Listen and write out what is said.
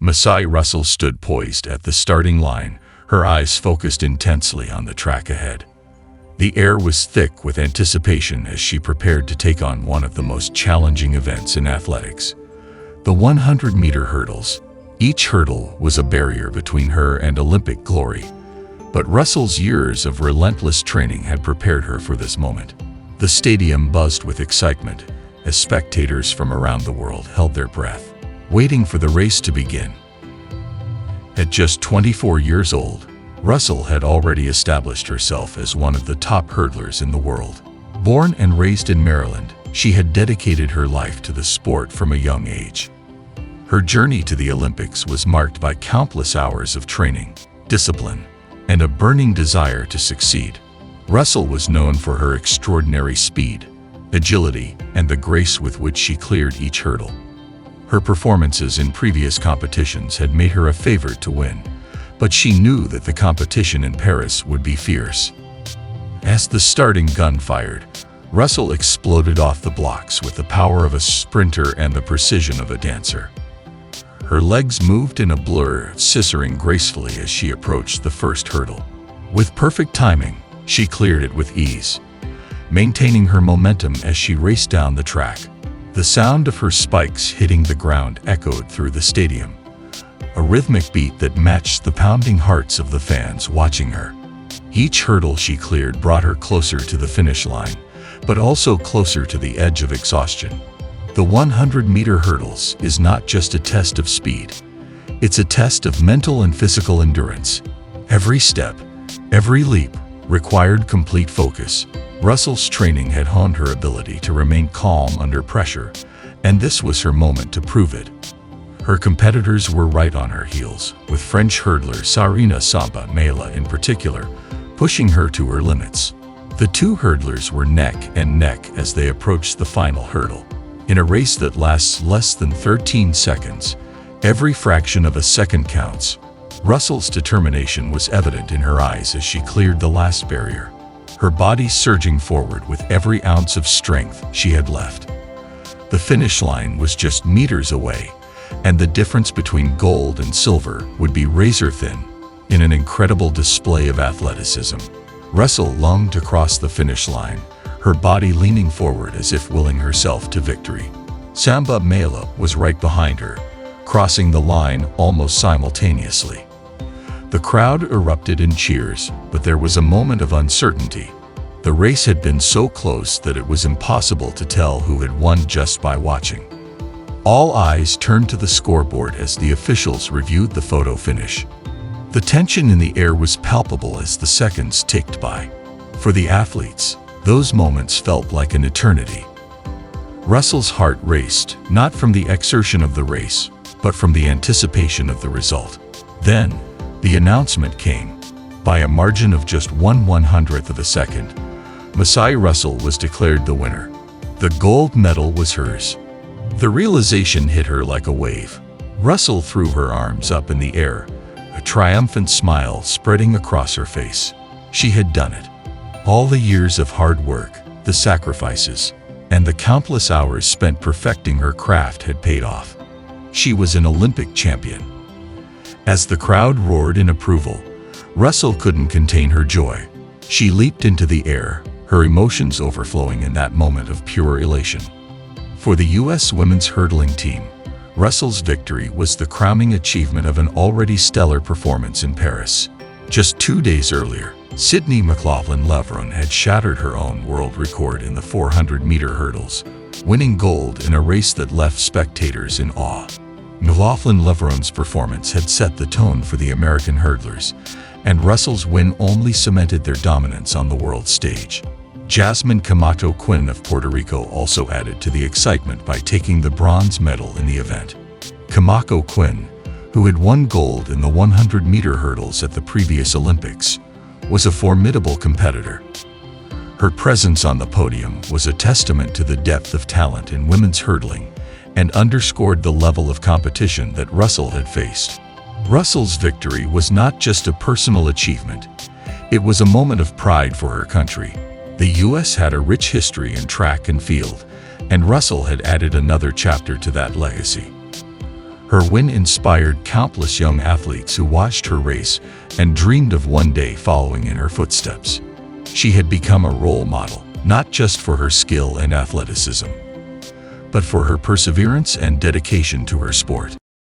Masai Russell stood poised at the starting line, her eyes focused intensely on the track ahead. The air was thick with anticipation as she prepared to take on one of the most challenging events in athletics. The 100-meter hurdles. Each hurdle was a barrier between her and Olympic glory, but Russell's years of relentless training had prepared her for this moment. The stadium buzzed with excitement as spectators from around the world held their breath, waiting for the race to begin. At just 24 years old, Russell had already established herself as one of the top hurdlers in the world. Born and raised in Maryland, she had dedicated her life to the sport from a young age. Her journey to the Olympics was marked by countless hours of training, discipline, and a burning desire to succeed. Russell was known for her extraordinary speed, agility, and the grace with which she cleared each hurdle. Her performances in previous competitions had made her a favorite to win, but she knew that the competition in Paris would be fierce. As the starting gun fired, Russell exploded off the blocks with the power of a sprinter and the precision of a dancer. Her legs moved in a blur, scissoring gracefully as she approached the first hurdle. With perfect timing, she cleared it with ease, maintaining her momentum as she raced down the track. The sound of her spikes hitting the ground echoed through the stadium, a rhythmic beat that matched the pounding hearts of the fans watching her. Each hurdle she cleared brought her closer to the finish line, but also closer to the edge of exhaustion. The 100-meter hurdles is not just a test of speed. It's a test of mental and physical endurance. Every step, every leap, required complete focus. Russell's training had honed her ability to remain calm under pressure, and this was her moment to prove it. Her competitors were right on her heels, with French hurdler Sarina Samba Mela in particular, pushing her to her limits. The two hurdlers were neck and neck as they approached the final hurdle. In a race that lasts less than 13 seconds, every fraction of a second counts. Russell's determination was evident in her eyes as she cleared the last barrier, her body surging forward with every ounce of strength she had left. The finish line was just meters away, and the difference between gold and silver would be razor-thin. In an incredible display of athleticism, Russell longed to cross the finish line, her body leaning forward as if willing herself to victory. Samba Mela was right behind her, crossing the line almost simultaneously. The crowd erupted in cheers, but there was a moment of uncertainty. The race had been so close that it was impossible to tell who had won just by watching. All eyes turned to the scoreboard as the officials reviewed the photo finish. The tension in the air was palpable as the seconds ticked by. For the athletes, those moments felt like an eternity. Russell's heart raced, not from the exertion of the race, but from the anticipation of the result. Then, the announcement came. By a margin of just 1/100th of a second, Masai Russell was declared the winner. The gold medal was hers. The realization hit her like a wave. Russell threw her arms up in the air, a triumphant smile spreading across her face. She had done it. All the years of hard work, the sacrifices, and the countless hours spent perfecting her craft had paid off. She was an Olympic champion. As the crowd roared in approval, Russell couldn't contain her joy. She leaped into the air, her emotions overflowing in that moment of pure elation. For the U.S. women's hurdling team, Russell's victory was the crowning achievement of an already stellar performance in Paris. Just 2 days earlier, Sydney McLaughlin-Levrone had shattered her own world record in the 400-meter hurdles, winning gold in a race that left spectators in awe. McLaughlin-Levrone's performance had set the tone for the American hurdlers, and Russell's win only cemented their dominance on the world stage. Jasmine Camacho Quinn of Puerto Rico also added to the excitement by taking the bronze medal in the event. Camacho Quinn, who had won gold in the 100-meter hurdles at the previous Olympics, was a formidable competitor. Her presence on the podium was a testament to the depth of talent in women's hurdling and underscored the level of competition that Russell had faced. Russell's victory was not just a personal achievement, it was a moment of pride for her country. The U.S. had a rich history in track and field, and Russell had added another chapter to that legacy. Her win inspired countless young athletes who watched her race and dreamed of one day following in her footsteps. She had become a role model, not just for her skill and athleticism, but for her perseverance and dedication to her sport.